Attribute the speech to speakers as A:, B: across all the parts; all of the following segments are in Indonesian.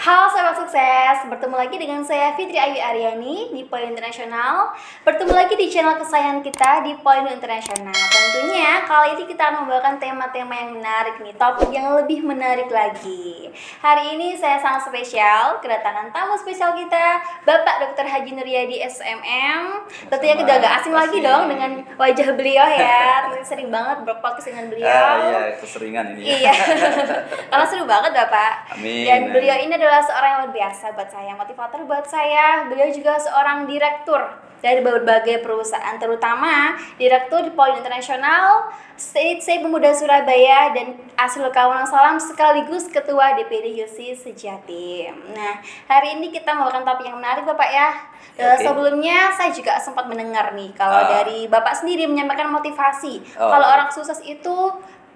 A: Halo sahabat sukses, bertemu lagi dengan saya Fitri Ayu Aryani di Poin Internasional. Bertemu lagi di channel kesayangan kita di Poin Internasional. Tentunya kali ini kita akan membawakan tema-tema yang menarik nih, topik yang lebih menarik lagi. Hari ini saya sangat spesial, kedatangan tamu spesial kita, Bapak Dr. Haji Nuryadi SMM. Tentunya kita agak asing lagi dong dengan wajah beliau ya. Sering banget berpodcast dengan beliau.
B: Iya, keseringan ini.
A: Iya, karena seru banget Bapak.
B: Amin.
A: Dan beliau ini adalah seorang yang luar biasa buat saya, motivator buat saya. Beliau juga seorang direktur dari berbagai perusahaan, terutama direktur di Poin Internasional, State Pemuda Surabaya, dan Asrul Kawanang Salam sekaligus Ketua DPD Hilsi Sejatim. Nah, hari ini kita membawakan topik yang menarik Bapak ya. Sebelumnya saya juga sempat mendengar nih kalau dari Bapak sendiri menyampaikan motivasi. Kalau orang sukses itu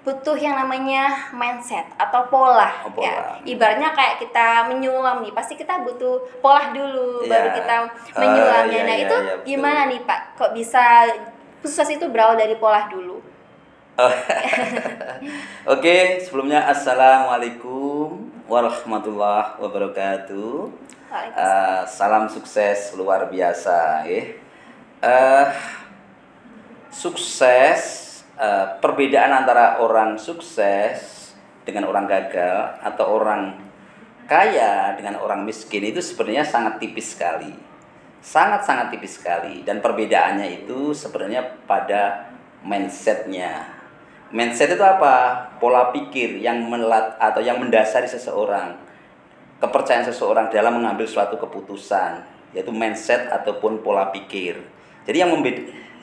A: butuh yang namanya mindset atau pola. Ya. Ibaratnya kayak kita menyulam nih, pasti kita butuh pola dulu baru kita menyulamnya. Itu gimana nih Pak? Kok bisa sukses itu berawal dari pola dulu?
B: Oke, sebelumnya Assalamualaikum warahmatullahi wabarakatuh. Salam sukses luar biasa sukses. Perbedaan antara orang sukses dengan orang gagal atau orang kaya dengan orang miskin itu sebenarnya sangat tipis sekali. Sangat-sangat tipis sekali. Dan perbedaannya itu sebenarnya pada mindsetnya. Mindset itu apa? Pola pikir yang atau yang mendasari seseorang. Kepercayaan seseorang dalam mengambil suatu keputusan, yaitu mindset ataupun pola pikir. Jadi yang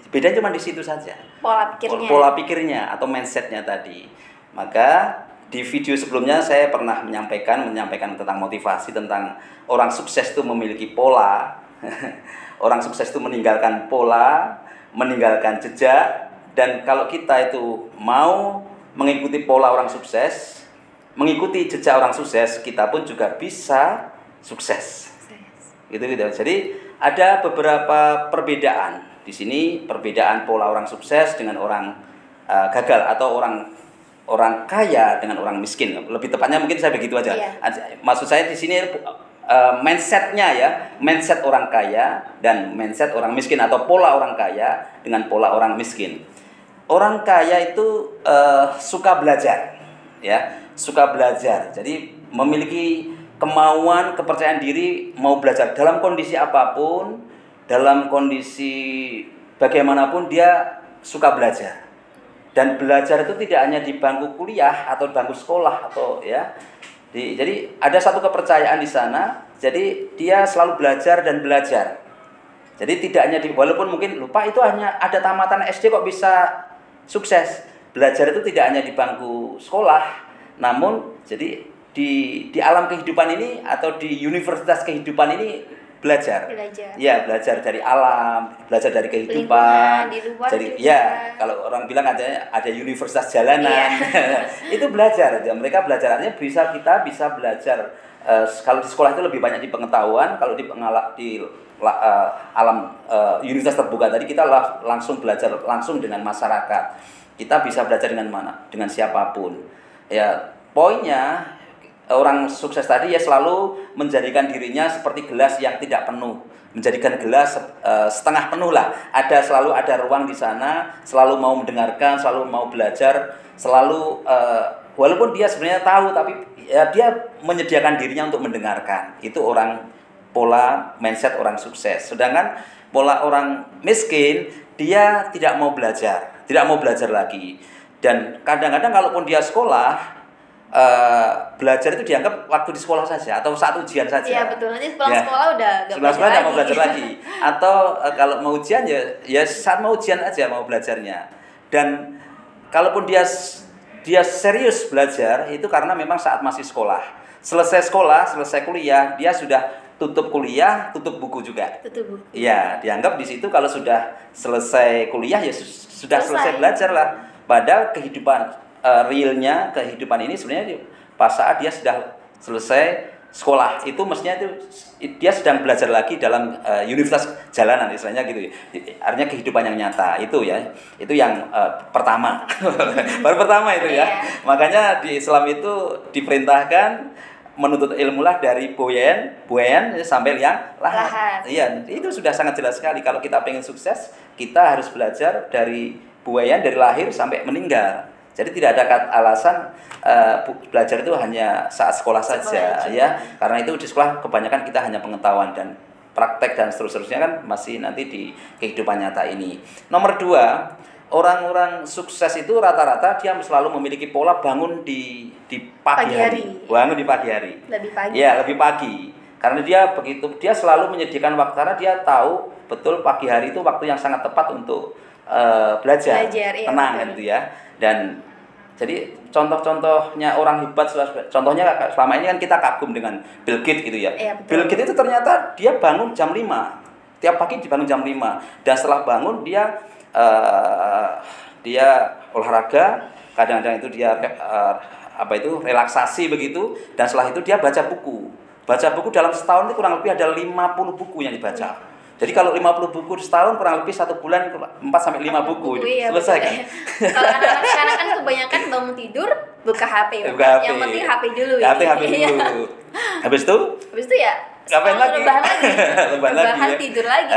B: bedanya cuma di situ saja. Pola pikirnya atau mindsetnya tadi. Maka di video sebelumnya saya pernah menyampaikan tentang motivasi, tentang orang sukses itu memiliki pola. Orang sukses itu meninggalkan pola, meninggalkan jejak. Dan kalau kita itu mau mengikuti pola orang sukses, mengikuti jejak orang sukses, kita pun juga bisa sukses. Gitu. Jadi ada beberapa perbedaan. Di sini perbedaan pola orang sukses dengan orang gagal atau orang kaya dengan orang miskin. Lebih tepatnya mungkin saya begitu aja. Maksud saya di sini mindsetnya ya, mindset orang kaya dan mindset orang miskin atau pola orang kaya dengan pola orang miskin. Orang kaya itu suka belajar, ya, suka belajar. Jadi memiliki kemauan, kepercayaan diri, mau belajar dalam kondisi apapun. Dalam kondisi bagaimanapun dia suka belajar. Dan belajar itu tidak hanya di bangku kuliah atau bangku sekolah atau ya. Jadi ada satu kepercayaan di sana. Jadi dia selalu belajar dan belajar. Jadi tidak hanya walaupun mungkin lupa itu hanya ada tamatan SD kok bisa sukses. Belajar itu tidak hanya di bangku sekolah, namun jadi di alam kehidupan ini atau di universitas kehidupan ini belajar. Ya, belajar dari alam, belajar dari kehidupan. Jadi ya, kalau orang bilang ada universitas jalanan. Itu belajar aja. Mereka belajarannya kita bisa belajar. Kalau di sekolah itu lebih banyak di pengetahuan, kalau di alam universitas terbuka tadi kita langsung belajar langsung dengan masyarakat. Kita bisa belajar dengan mana? Dengan siapapun. Ya, poinnya orang sukses tadi ya selalu menjadikan dirinya seperti gelas yang tidak penuh, menjadikan gelas setengah penuh lah. Selalu ada ruang di sana, selalu mau mendengarkan, selalu mau belajar, selalu walaupun dia sebenarnya tahu tapi ya dia menyediakan dirinya untuk mendengarkan. Itu orang pola mindset orang sukses. Sedangkan pola orang miskin dia tidak mau belajar lagi. Dan kadang-kadang kalaupun dia sekolah belajar itu dianggap waktu di sekolah saja atau saat ujian saja.
A: Iya betul, nanti pulang sekolah udah gak
B: mau belajar lagi. Atau kalau mau ujian ya saat mau ujian aja mau belajarnya. Dan kalaupun dia serius belajar itu karena memang saat masih sekolah. Selesai sekolah, selesai kuliah, dia sudah tutup kuliah, tutup buku juga. Tutup buku. Iya, dianggap di situ kalau sudah selesai kuliah ya sudah selesai belajar lah. Padahal kehidupan realnya kehidupan ini sebenarnya pas saat dia sudah selesai sekolah itu mestinya itu dia sedang belajar lagi dalam universitas jalanan istilahnya gitu. Artinya kehidupan yang nyata itu ya. Itu yang pertama. Baru pertama itu ya. Makanya di Islam itu diperintahkan menuntut ilmu lah dari buayan sampai liang lahat. Iya, itu sudah sangat jelas sekali. Kalau kita pengen sukses, kita harus belajar dari buayan dari lahir sampai meninggal. Jadi tidak ada alasan belajar itu hanya saat sekolah saja, ya. Karena itu di sekolah kebanyakan kita hanya pengetahuan dan praktek dan seterusnya kan masih nanti di kehidupan nyata ini. Nomor 2, orang-orang sukses itu rata-rata dia selalu memiliki pola bangun di pagi hari. Bangun di pagi hari.
A: Lebih pagi.
B: Ya, lebih pagi. Karena dia selalu menyediakan waktu karena dia tahu betul pagi hari itu waktu yang sangat tepat untuk belajar
A: iya,
B: tenang gitu ya. Dan jadi contoh-contohnya orang hebat, contohnya selama ini kan kita kagum dengan Bill Gates gitu ya.
A: Iya,
B: Bill Gates itu ternyata dia bangun jam 5. Tiap pagi dibangun jam 5 dan setelah bangun dia olahraga, kadang-kadang itu dia relaksasi begitu, dan setelah itu dia baca buku. Baca buku dalam setahun itu kurang lebih ada 50 buku yang dibaca. Jadi kalau 50 buku setahun kurang lebih 1 bulan 4 sampai 5 buku.
A: Iya,
B: selesai kan.
A: Kalau anak-anak sekarang kan kebanyakan bangun tidur buka HP. Yang penting HP dulu.
B: HP dulu. Habis itu ya ngapain lagi?
A: Rebahan tidur lagi.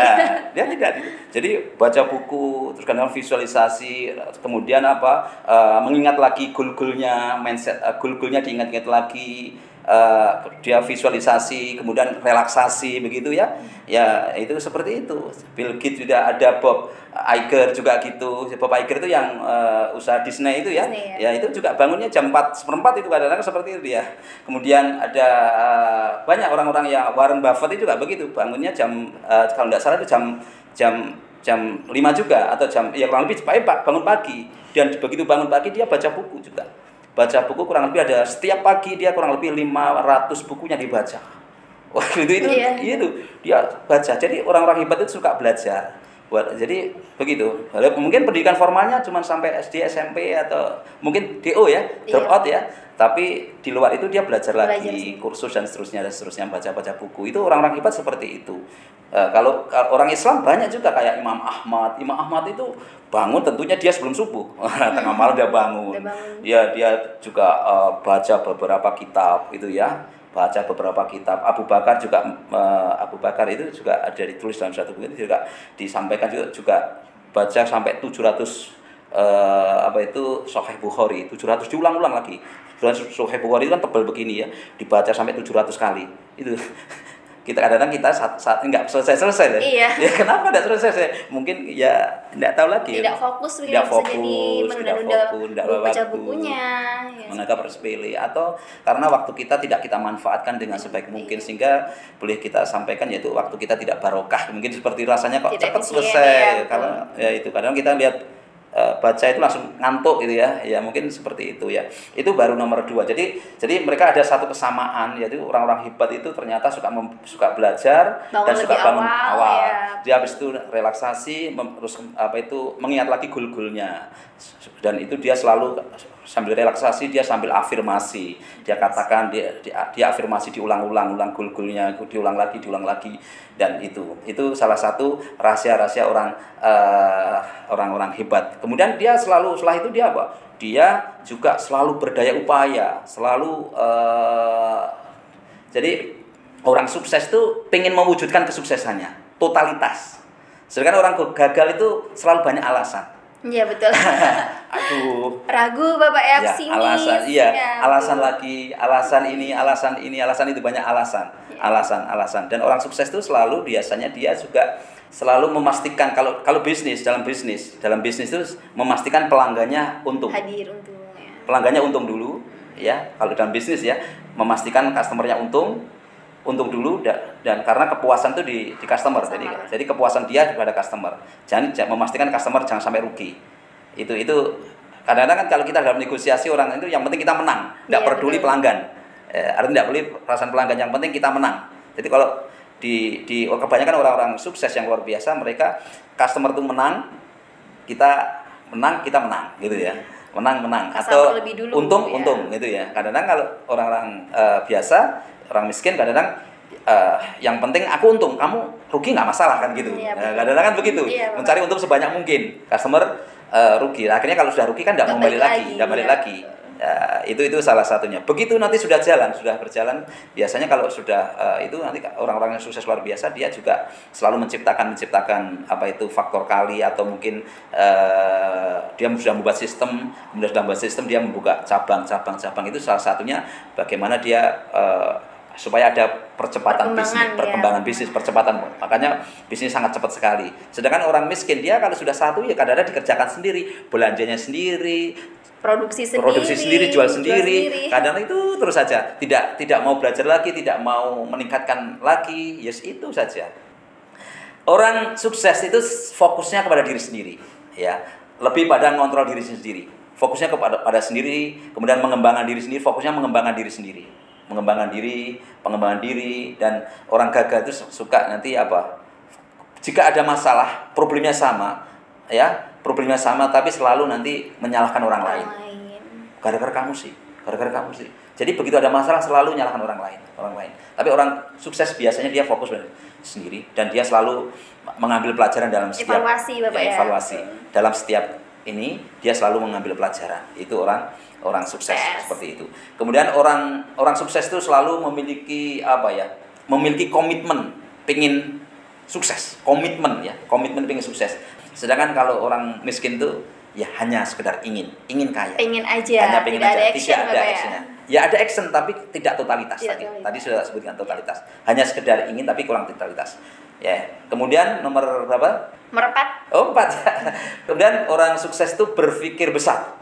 B: Dia tidak. Jadi baca buku, terus kadang visualisasi, kemudian mengingat lagi goal-goalnya, mindset goal-goalnya diingat-ingat lagi. Dia visualisasi, kemudian relaksasi begitu ya. Ya, itu seperti itu. Bill Gates juga ada, Bob Iger juga gitu. Bob Iger itu yang usaha Disney itu ya. Ya, itu juga bangunnya jam 4:04 itu kadang-kadang seperti itu ya. Kemudian ada banyak orang-orang yang Warren Buffett itu juga begitu. Bangunnya kalau tidak salah itu jam 5 juga atau kurang lebih bangun pagi. Dan begitu bangun pagi dia baca buku juga. Baca buku kurang lebih ada setiap pagi dia kurang lebih 500 bukunya dibaca. Wah, itu dia baca. Jadi orang-orang hebat itu suka belajar. Jadi begitu. Mungkin pendidikan formalnya cuma sampai SD, SMP atau mungkin DO ya, drop out ya. Tapi di luar itu dia belajar lagi, kursus dan seterusnya baca-baca buku. Itu orang-orang hebat seperti itu. Kalau orang Islam banyak juga kayak Imam Ahmad. Imam Ahmad itu bangun tentunya dia sebelum subuh. Tengah malam dia bangun. Dia juga baca beberapa kitab itu ya. Baca beberapa kitab. Abu Bakar itu juga ada ditulis dalam satu buku itu juga disampaikan juga baca sampai 700 Sahih Bukhari, 700 diulang-ulang lagi. Sahih Bukhari itu kan tebal begini ya, dibaca sampai 700 kali. Itu kita kadang-kadang saat nggak selesai ya.
A: Iya.
B: Ya kenapa nggak selesai? Mungkin ya nggak tahu lagi.
A: Tidak fokus, tidak baca bukunya.
B: Menganggap sepele atau karena waktu kita tidak kita manfaatkan dengan sebaik mungkin sehingga boleh kita sampaikan yaitu waktu kita tidak barokah. Mungkin seperti rasanya kok cepat selesai karena ya itu kadang kita lihat baca itu langsung ngantuk gitu ya. Ya mungkin seperti itu ya. Itu baru nomor 2. Jadi mereka ada satu kesamaan yaitu orang-orang hebat itu ternyata suka belajar dan suka bangun awal. Ya. Dia habis itu relaksasi terus mengingat lagi goal-goalnya. Dan itu dia selalu sambil relaksasi dia sambil afirmasi. Dia katakan dia afirmasi diulang-ulang goal-goalnya diulang lagi dan itu salah satu rahasia-rahasia orang-orang hebat. Kemudian dia setelah itu dia apa? Dia juga selalu berdaya upaya, selalu jadi orang sukses itu pengen mewujudkan kesuksesannya, totalitas. Sedangkan orang gagal itu selalu banyak alasan.
A: Iya betul.
B: Aduh.
A: Ragu Bapak ya, pesimis.
B: Alasan itu banyak alasan. Alasan. Dan orang sukses itu selalu biasanya dia juga selalu memastikan kalau dalam bisnis itu memastikan pelanggannya untung.
A: Hadir untung ya.
B: Pelanggannya untung dulu ya. Kalau dalam bisnis ya, memastikan customernya untung dulu dan karena kepuasan itu di customer. Jadi kepuasan dia kepada customer. Jangan memastikan customer jangan sampai rugi. Itu kadang-kadang kan kalau kita dalam negosiasi orang itu yang penting kita menang, tidak peduli pelanggan. Artinya tidak peduli perasaan pelanggan, yang penting kita menang. Jadi kalau di kebanyakan orang-orang sukses yang luar biasa, mereka customer itu menang, kita menang gitu ya. Menang atau untung gitu ya. Kadang-kadang kalau orang-orang biasa, orang miskin kadang-kadang yang penting aku untung, kamu rugi nggak masalah kan gitu. Kadang-kadang kan begitu, mencari untung sebanyak mungkin. Customer rugi, akhirnya kalau sudah rugi kan nggak mau balik lagi. Ya, itu salah satunya. Begitu nanti sudah berjalan, biasanya kalau sudah itu nanti orang-orang yang sukses luar biasa dia juga selalu menciptakan apa itu faktor kali, atau mungkin dia sudah membuat sistem, dia membuka cabang. Itu salah satunya bagaimana dia supaya ada perkembangan bisnis, percepatan. Makanya bisnis sangat cepat sekali. Sedangkan orang miskin dia kalau sudah satu ya kadang-kadang dikerjakan sendiri, belanjanya sendiri, produksi sendiri, jual sendiri. Kadang itu terus saja, tidak mau belajar lagi, tidak mau meningkatkan lagi, yes itu saja. Orang sukses itu fokusnya kepada diri sendiri, ya, lebih pada ngontrol diri sendiri, fokusnya pada sendiri, kemudian mengembangkan diri sendiri, fokusnya mengembangkan diri, dan orang gagal itu suka nanti apa? Jika ada masalah, problemnya sama, tapi selalu nanti menyalahkan orang lain. Gara-gara kamu sih. Jadi begitu ada masalah selalu menyalahkan orang lain. Tapi orang sukses biasanya dia fokus sendiri, dan dia selalu mengambil pelajaran dalam setiap evaluasi. Dalam setiap ini dia selalu mengambil pelajaran. Itu orang sukses seperti itu. Kemudian orang sukses itu selalu memiliki memiliki komitmen pengen sukses, komitmen pengen sukses. Sedangkan kalau orang miskin itu ya hanya sekedar ingin kaya.
A: Pengen aja. Tidak ada actionnya.
B: Ya ada action tapi tidak totalitas. Tadi sudah sebutkan totalitas. Hanya sekedar ingin tapi kurang totalitas. Ya. Kemudian nomor berapa?
A: Nomor 4.
B: Oh, 4. Kemudian orang sukses itu berpikir besar.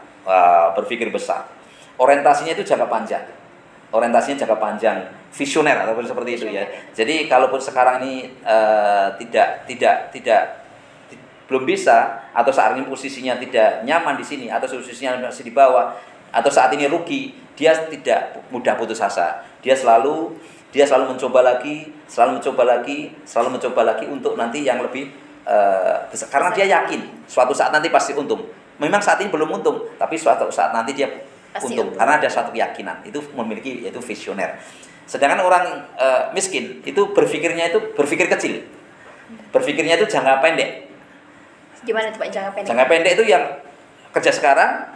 B: Orientasinya itu jangka panjang, visioner ataupun seperti itu ya. Jadi kalaupun sekarang ini belum bisa, atau saat ini posisinya tidak nyaman di sini, atau posisinya masih di bawah, atau saat ini rugi, dia tidak mudah putus asa. Dia selalu mencoba lagi untuk nanti yang lebih besar. Karena dia yakin suatu saat nanti pasti untung. Memang saat ini belum untung, tapi suatu saat nanti dia pasti untung. Karena ada suatu keyakinan, itu memiliki, yaitu visioner. Sedangkan orang miskin itu berpikir kecil. Berpikirnya itu jangka pendek.
A: Gimana tuh Pak jangka pendek?
B: Jangka pendek itu yang kerja sekarang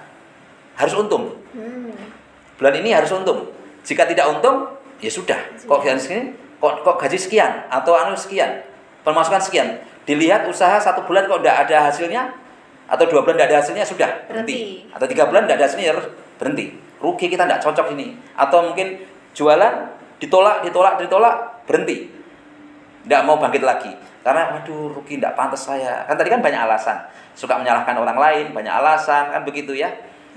B: harus untung. Bulan ini harus untung. Jika tidak untung, ya sudah. Kok gaji sekian atau sekian, pemasukan sekian. Dilihat usaha 1 bulan kok tidak ada hasilnya, atau 2 bulan tidak ada hasilnya, sudah berhenti. Atau 3 bulan tidak ada hasilnya, harus berhenti. Rugi, kita tidak cocok ini. Atau mungkin jualan ditolak, berhenti. Tidak mau bangkit lagi. Karena waduh rugi, tidak pantas saya. Kan tadi kan banyak alasan. Suka menyalahkan orang lain, banyak alasan, kan begitu ya.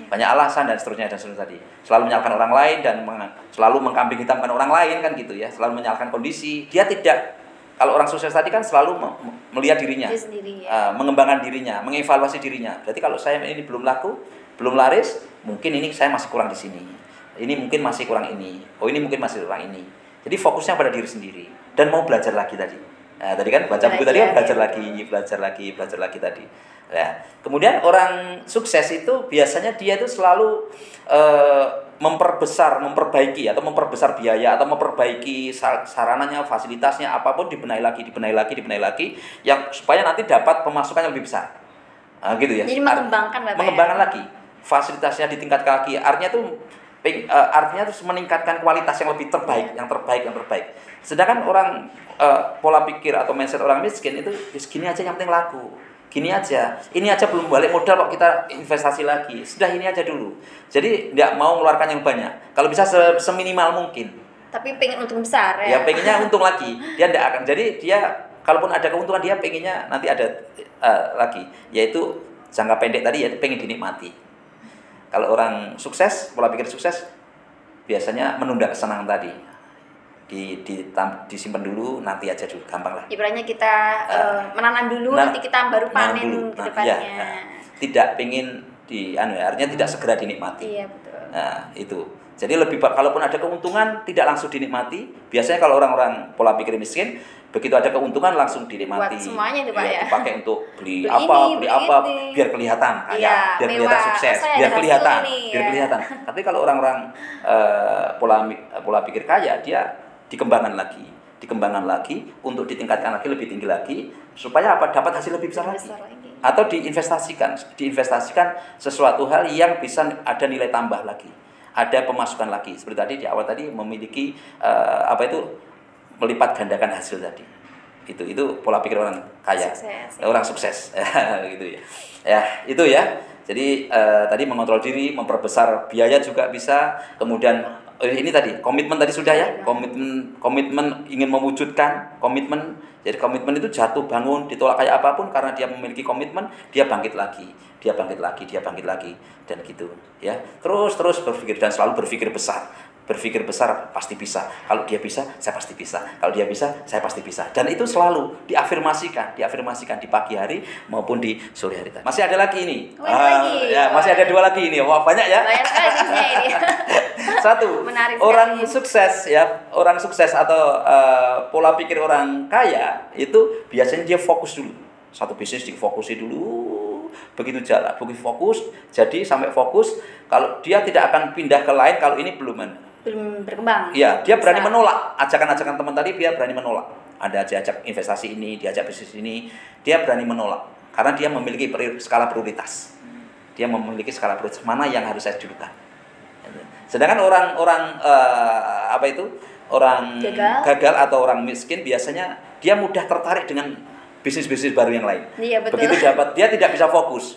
B: Banyak alasan dan seterusnya tadi. Selalu menyalahkan orang lain dan selalu mengkambing hitamkan orang lain, kan gitu ya. Selalu menyalahkan kondisi. Dia tidak, kalau orang sukses tadi kan selalu melihat dirinya, mengembangkan dirinya, mengevaluasi dirinya. Berarti kalau saya ini belum laku, belum laris, mungkin ini saya masih kurang di sini. Ini mungkin masih kurang ini. Oh, ini mungkin masih kurang ini. Jadi fokusnya pada diri sendiri dan mau belajar lagi tadi. Nah, tadi kan baca buku tadi kan belajar lagi tadi. Nah, kemudian orang sukses itu biasanya dia itu selalu memperbaiki biaya, atau memperbaiki sarananya, fasilitasnya, apapun dibenahi lagi, yang supaya nanti dapat pemasukan yang lebih besar. Nah, gitu ya.
A: Jadi mengembangkan
B: lagi. Fasilitasnya ditingkatkan lagi. Artinya itu meningkatkan kualitas yang lebih terbaik, yang terbaik. Sedangkan orang pola pikir atau mindset orang miskin itu gini aja yang penting laku. Gini aja. Ini aja belum balik modal kok kita investasi lagi. Sudah ini aja dulu. Jadi tidak mau mengeluarkan yang banyak. Kalau bisa seminimal mungkin.
A: Tapi pengen untung besar ya.
B: Ya pengennya untung lagi. Dia tidak akan. Jadi dia kalaupun ada keuntungan dia pengennya nanti ada lagi. Yaitu jangka pendek tadi, yaitu pengen dinikmati. Kalau orang sukses, pola pikir sukses biasanya menunda kesenangan tadi. Disimpan dulu, nanti aja dulu, gampang lah.
A: Ibaratnya kita menanam dulu, nanti kita baru panen ke depannya.
B: Tidak pengen artinya tidak segera dinikmati.
A: Iya, betul.
B: Nah, itu. Jadi kalaupun ada keuntungan tidak langsung dinikmati. Biasanya kalau orang-orang pola pikir miskin, begitu ada keuntungan langsung dinikmati.
A: Buat semuanya itu Pak ya.
B: Dipakai untuk beli apa, biar kelihatan kaya, biar kelihatan sukses, biar kelihatan. Tapi kalau orang-orang pola pikir kaya, dia dikembangkan lagi, dikembangkan lagi, untuk ditingkatkan lagi lebih tinggi lagi, supaya apa? Dapat hasil lebih besar lagi. Atau diinvestasikan sesuatu hal yang bisa ada nilai tambah lagi, ada pemasukan lagi. Seperti tadi di awal tadi memiliki melipat gandakan hasil tadi. Itu pola pikir orang kaya, orang sukses. Gitu ya. Ya, itu ya. Jadi tadi mengontrol diri, memperbesar biaya juga bisa. Kemudian ini tadi komitmen tadi sudah ya. Komitmen ingin mewujudkan komitmen. Jadi komitmen itu jatuh bangun, ditolak kayak apapun, karena dia memiliki komitmen, dia bangkit lagi, dan gitu ya. Terus berpikir, dan selalu berpikir besar. Berpikir besar pasti bisa. Kalau dia bisa, saya pasti bisa. Kalau dia bisa, saya pasti bisa. Dan itu selalu diafirmasikan di pagi hari maupun di sore hari tadi. Masih ada lagi ini. Ya, masih ada 2 lagi ini. Wah, banyak ya.
A: Banyak sekali ini.
B: Satu, orang sukses ya, orang sukses atau pola pikir orang kaya itu biasanya dia fokus dulu. Satu bisnis difokusi dulu. Begitu jalan, begitu fokus, jadi sampai fokus. Kalau dia tidak akan pindah ke lain kalau ini belum
A: berkembang.
B: Iya, dia berani menolak ajakan-ajakan teman tadi, dia berani menolak. Ada diajak investasi ini, diajak bisnis ini, dia berani menolak karena dia memiliki skala prioritas. Dia memiliki skala prioritas mana yang harus saya dulukan. Sedangkan orang gagal atau orang miskin biasanya dia mudah tertarik dengan bisnis-bisnis baru yang lain.
A: Iya, betul.
B: Begitu dapat, dia tidak bisa fokus.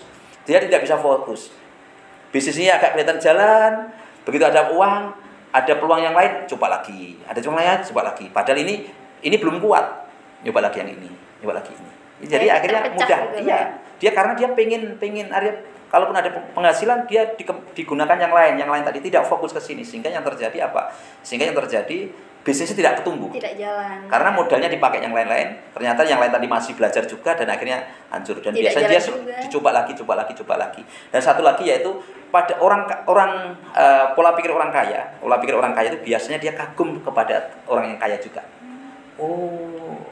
B: Bisnisnya agak kelihatan jalan, begitu ada uang, ada peluang yang lain, coba lagi. Ada peluang lain, coba lagi. Padahal ini belum kuat. Coba lagi yang ini, coba lagi ini. Jadi akhirnya mudah. Iya. Dia karena dia pengen kalaupun ada penghasilan, dia digunakan yang lain tadi, tidak fokus ke sini, sehingga yang terjadi apa? Bisnisnya tidak bertumbuh.
A: Tidak jalan.
B: Karena modalnya dipakai yang lain-lain, ternyata yang lain tadi masih belajar juga dan akhirnya hancur. Dan biasanya dia dicoba lagi. Dan satu lagi yaitu pada pola pikir orang kaya itu biasanya dia kagum kepada orang yang kaya juga. Oh,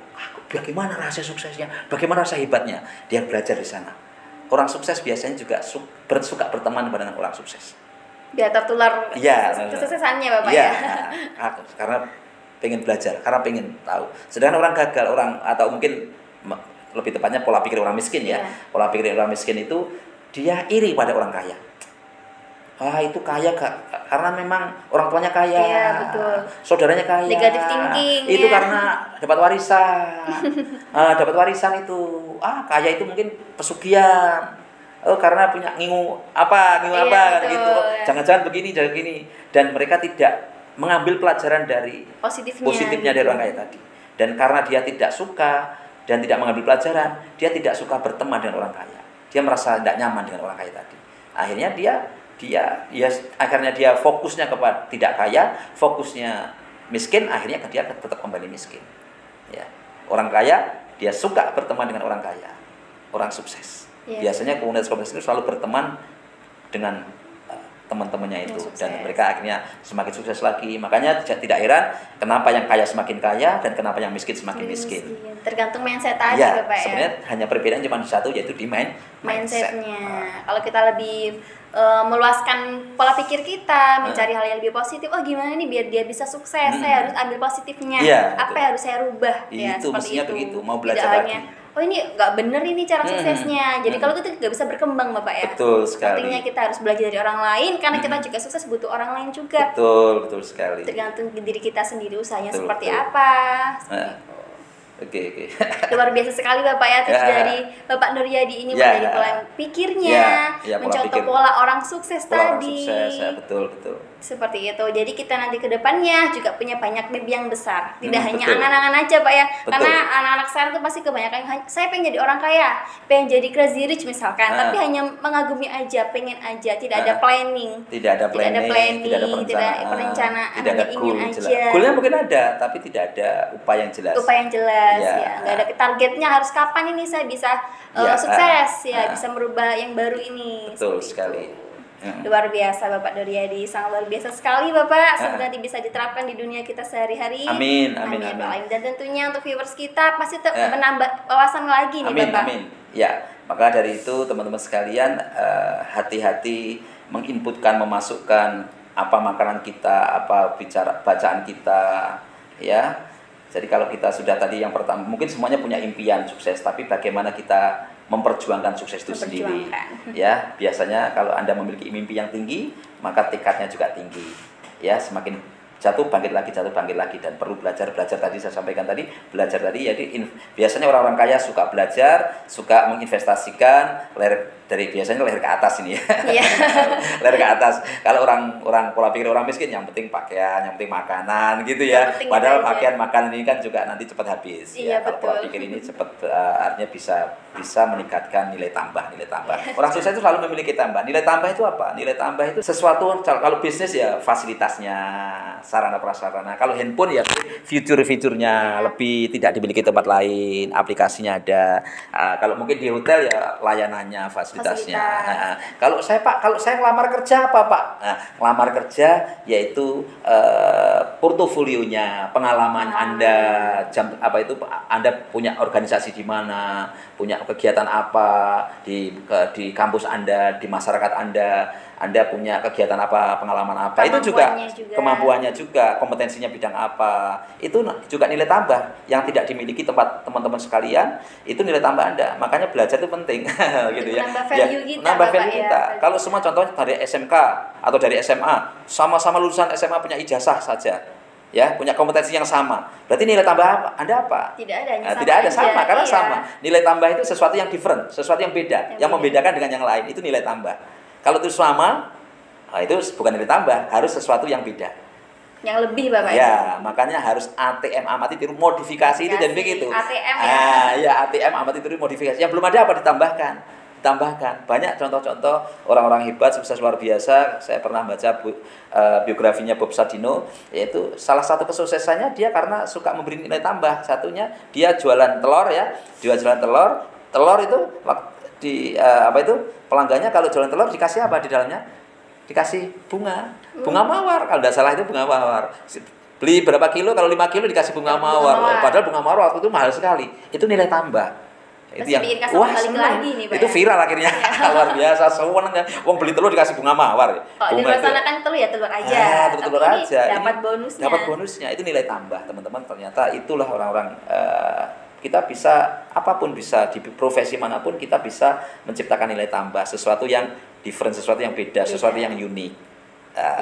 B: bagaimana rahasia suksesnya? Bagaimana rasa hebatnya? Dia belajar di sana. Orang sukses biasanya juga suka berteman dengan orang sukses.
A: Biar tertular kesuksesannya Bapak ya.
B: Karena pengen belajar, karena pengen tahu. Sedangkan orang gagal, atau mungkin lebih tepatnya pola pikir orang miskin ya. Pola pikir orang miskin itu dia iri pada orang kaya. Itu kaya karena memang orang tuanya kaya.
A: Iya, betul.
B: Saudaranya kaya.
A: Negative thinking.
B: Itu karena dapat warisan. Dapat warisan itu. Kaya itu mungkin pesugihan. Karena punya ngingu apa gitu. Jangan-jangan begini. Dan mereka tidak mengambil pelajaran dari positifnya dari orang kaya tadi. Dan karena dia tidak suka dan tidak mengambil pelajaran, dia tidak suka berteman dengan orang kaya. Dia merasa tidak nyaman dengan orang kaya tadi. Akhirnya dia fokusnya kepada tidak kaya, fokusnya miskin, akhirnya dia tetap kembali miskin. Ya. Orang kaya dia suka berteman dengan orang kaya, orang sukses. Biasanya komunitas itu selalu berteman dengan teman-temannya itu, dan mereka akhirnya semakin sukses lagi. Makanya tidak heran kenapa yang kaya semakin kaya dan kenapa yang miskin semakin miskin.
A: Tergantung mindset aja Bapak ya.
B: Sebenarnya hanya perbedaan cuma satu, yaitu di mindsetnya.
A: Kalau kita lebih meluaskan pola pikir kita, mencari hal yang lebih positif. Gimana nih biar dia bisa sukses? Saya harus ambil positifnya. Apa yang harus saya rubah?
B: Itu mestinya begitu. Mau belajar lagi.
A: Ini nggak bener ini cara suksesnya. Jadi kalau itu nggak bisa berkembang Bapak ya.
B: Betul sekali.
A: Artinya kita harus belajar dari orang lain, karena kita juga sukses butuh orang lain juga.
B: Betul sekali.
A: Tergantung diri kita sendiri usahanya seperti apa.
B: Oke.
A: Luar biasa sekali Bapak ya, tips dari Bapak Nuryadi ini menjadi pola pikirnya, mencontoh pola orang sukses tadi.
B: Betul.
A: Seperti itu. Jadi kita nanti ke depannya juga punya banyak mimpi yang besar. Tidak hanya angan-angan aja Pak ya. Karena anak-anak sekarang tuh pasti kebanyakan saya pengen jadi orang kaya, pengen jadi crazy rich misalkan, tapi hanya mengagumi aja, pengen aja, tidak ada planning.
B: Tidak ada
A: perencanaan,
B: tidak ada
A: ingin
B: goal
A: aja.
B: Jelas. Goalnya mungkin ada, tapi tidak ada upaya yang jelas.
A: Nggak ada targetnya harus kapan ini saya bisa sukses bisa merubah yang baru ini.
B: Betul sekali.
A: Luar biasa Bapak Nuryadi, sangat luar biasa sekali Bapak. Semoga nanti bisa diterapkan di dunia kita sehari-hari.
B: Amin.
A: Dan tentunya untuk viewers kita pasti menambah wawasan lagi nih Bapak.
B: Amin. Ya, maka dari itu teman-teman sekalian, hati-hati menginputkan, memasukkan apa makanan kita, apa bacaan kita, ya. Jadi kalau kita sudah tadi yang pertama, mungkin semuanya punya impian sukses, tapi bagaimana kita memperjuangkan sukses itu sendiri. Ya, biasanya kalau Anda memiliki mimpi yang tinggi, maka tekadnya juga tinggi. Ya, semakin jatuh bangkit lagi dan perlu belajar tadi saya sampaikan tadi, belajar tadi. Jadi biasanya orang-orang kaya suka belajar, suka menginvestasikan dari biasanya leher ke atas ini ya. Yeah. Leher ke atas. Kalau orang pola pikir orang miskin yang penting pakaian, yang penting makanan gitu ya. Padahal pakaian makanan ini kan juga nanti cepat habis.
A: Iya,
B: ya. Kalau pola pikir ini cepat artinya bisa meningkatkan nilai tambah. Orang sukses itu selalu memiliki tambah. Nilai tambah itu apa? Nilai tambah itu sesuatu, kalau bisnis ya fasilitasnya, sarana prasarana. Kalau handphone ya fitur-fiturnya lebih tidak dimiliki tempat lain, aplikasinya ada. Kalau mungkin di hotel ya layanannya, fasilitasnya. Kalau saya ngelamar kerja apa Pak? Nah, ngelamar kerja yaitu portofolionya, pengalaman Anda, Anda punya organisasi di mana, punya kegiatan apa di kampus Anda, di masyarakat Anda punya kegiatan apa, pengalaman apa, itu juga kemampuannya juga, kompetensinya bidang apa, itu juga nilai tambah yang tidak dimiliki teman-teman sekalian, itu nilai tambah Anda. Makanya belajar itu penting gitu ya. Nambah value kita. Kalau semua contohnya dari SMK atau dari SMA, sama-sama lulusan SMA punya ijazah saja, ya, punya kompetensi yang sama, berarti nilai tambah Anda apa?
A: Tidak ada,
B: tidak ada, sama karena sama. Nilai tambah itu sesuatu yang different, sesuatu yang beda, yang membedakan dengan yang lain, itu nilai tambah. Kalau itu sama, itu bukan nilai tambah, harus sesuatu yang beda.
A: Yang lebih Bapak
B: ya? Makanya harus ATM amati tiru modifikasi itu dan begitu.
A: ATM ya.
B: Ya ATM amati tiru modifikasi. Yang belum ada apa ditambahkan. Banyak contoh-contoh orang-orang hebat, sukses luar biasa. Saya pernah baca biografinya Bob Sadino, yaitu salah satu kesuksesannya dia karena suka memberi nilai tambah. Satunya dia jualan telur ya, telur itu pelanggannya kalau jualan telur dikasih apa di dalamnya? Dikasih bunga mawar, kalau tidak salah itu bunga mawar. Beli berapa kilo, kalau 5 kilo dikasih bunga mawar. Padahal bunga mawar waktu itu mahal sekali. Itu nilai tambah. Itu yang
A: seneng.
B: Itu viral akhirnya. Luar biasa, seneng ya. Wong beli telur dikasih bunga mawar.
A: Kalau di sana kan telur ya telur aja.
B: Telur aja.
A: Dapat
B: bonusnya. Itu nilai tambah, teman-teman. Ternyata itulah orang-orang kita bisa apapun, bisa di profesi manapun kita bisa menciptakan nilai tambah, sesuatu yang different, sesuatu yang beda, sesuatu yang unik.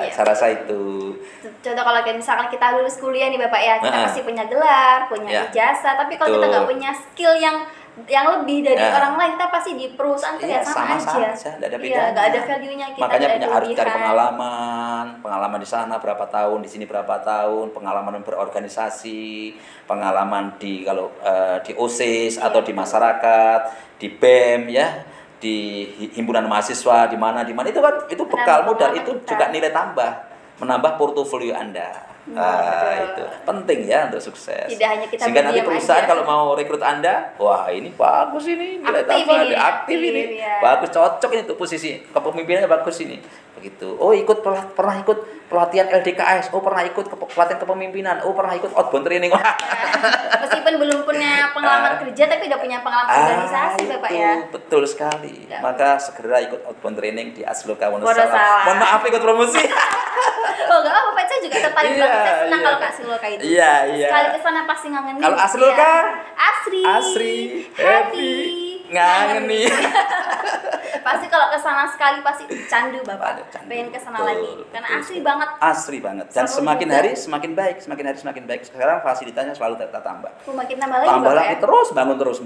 B: Saya rasa itu.
A: Contoh kalau misalkan kita lulus kuliah nih Bapak ya, kita pasti punya gelar, punya ijazah, tapi kalau kita nggak punya skill yang lebih dari orang lain, kita pasti di perusahaan terlihat sama aja.
B: Tidak ada bedanya.
A: Nggak ada value-nya kita.
B: Makanya harus cari pengalaman di sana berapa tahun, di sini berapa tahun, pengalaman berorganisasi, pengalaman di OSIS atau di masyarakat, di BEM ya, di himpunan mahasiswa di mana itu bekal modal, itu juga nilai tambah, menambah portofolio Anda. Itu penting ya untuk sukses.
A: Tidak hanya kita
B: sehingga nanti perusahaan kalau mau rekrut Anda, wah ini bagus ini, nilai tambah, aktif ini, bagus, cocok ini untuk posisi kepemimpinannya, bagus ini. Begitu. Oh pernah ikut pelatihan LDKS, pernah ikut pelatihan kepemimpinan, pernah ikut outbound training.
A: Meskipun belum punya pengalaman kerja, tapi udah punya pengalaman organisasi Bapak ya.
B: Betul sekali. Maka segera ikut outbound training di Asloka Wonosalam. Mohon maaf ikut promosi.
A: Enggak apa-apa, saya juga tertarik banget. Saya senang kalau Kak Asloka itu.
B: Iya.
A: Sekali kesana pasti ngangenin.
B: Kalau Asloka,
A: Asri, happy,
B: ngangenin.
A: Pasti kalau kesana sekali pasti candu Bapak. Pengen kesana lagi. Karena asri banget.
B: Asri banget. Dan semakin hari semakin baik. Sekarang fasilitasnya selalu kita tambah.
A: Makin tambah lagi.
B: Tambah lagi terus, bangun terus.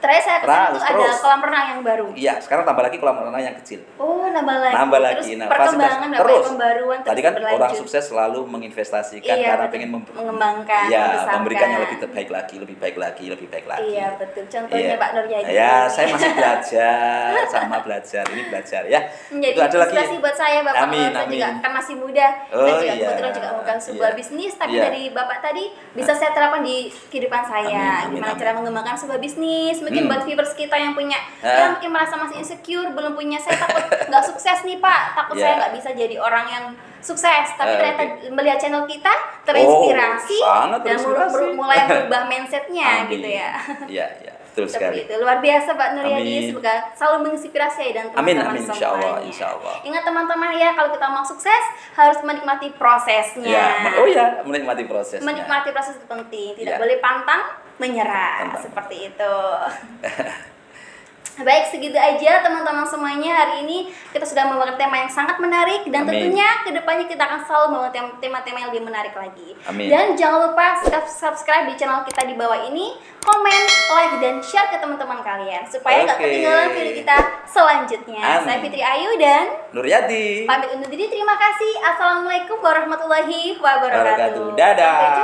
A: Terakhir saya kesana tuh ada kolam renang yang baru.
B: Iya, sekarang tambah lagi kolam renang yang kecil.
A: Nambah lagi. Terus perkembangan
B: terus.
A: Pembaruan
B: tadi kan berlanjut. Orang sukses selalu menginvestasikan karena pengen
A: mengembangkan,
B: memberikan yang lebih baik lagi.
A: Iya, betul. Contohnya Pak Nuryadi.
B: Ya, saya masih belajar, ini belajar ya.
A: Menjadi inspirasi buat saya Bapak. Saya juga kan masih muda. Saya juga kebetulan juga memegang sebuah bisnis, tapi dari Bapak tadi bisa saya terapkan di kehidupan saya. Gimana cara mengembangkan sebuah bisnis? Mungkin buat viewers kita yang punya yang mungkin merasa masih insecure, belum punya, saya takut nggak sukses nih Pak, takut saya nggak bisa jadi orang yang sukses, tapi ternyata melihat channel kita terinspirasi dan mulai berubah mindsetnya gitu ya.
B: Iya. Betul sekali.
A: Itu luar biasa Pak Nuryadi,
B: Amin.
A: semoga selalu menginspirasi ya dan
B: Amin,
A: teman-teman
B: amin,
A: semuanya.
B: insya Allah.
A: Ingat teman-teman ya, kalau kita mau sukses harus menikmati prosesnya.
B: Ya, menikmati prosesnya.
A: Menikmati proses itu penting, tidak
B: Ya.
A: boleh pantang menyerah.
B: Pantang.
A: Seperti itu. Baik, segitu aja teman-teman semuanya. Hari ini kita sudah membahas tema yang sangat menarik dan
B: Amin.
A: tentunya kedepannya kita akan selalu membahas tema-tema yang lebih menarik lagi.
B: Amin.
A: Dan jangan lupa subscribe di channel kita di bawah ini, komen, like, dan share ke teman-teman kalian supaya nggak
B: Oke.
A: ketinggalan video kita selanjutnya.
B: Amin.
A: Saya Fitri Ayu dan
B: Nuryadi.
A: pamit undur diri. Terima kasih. Assalamualaikum warahmatullahi wabarakatuh.
B: Dadah.
A: Sampai jumpa.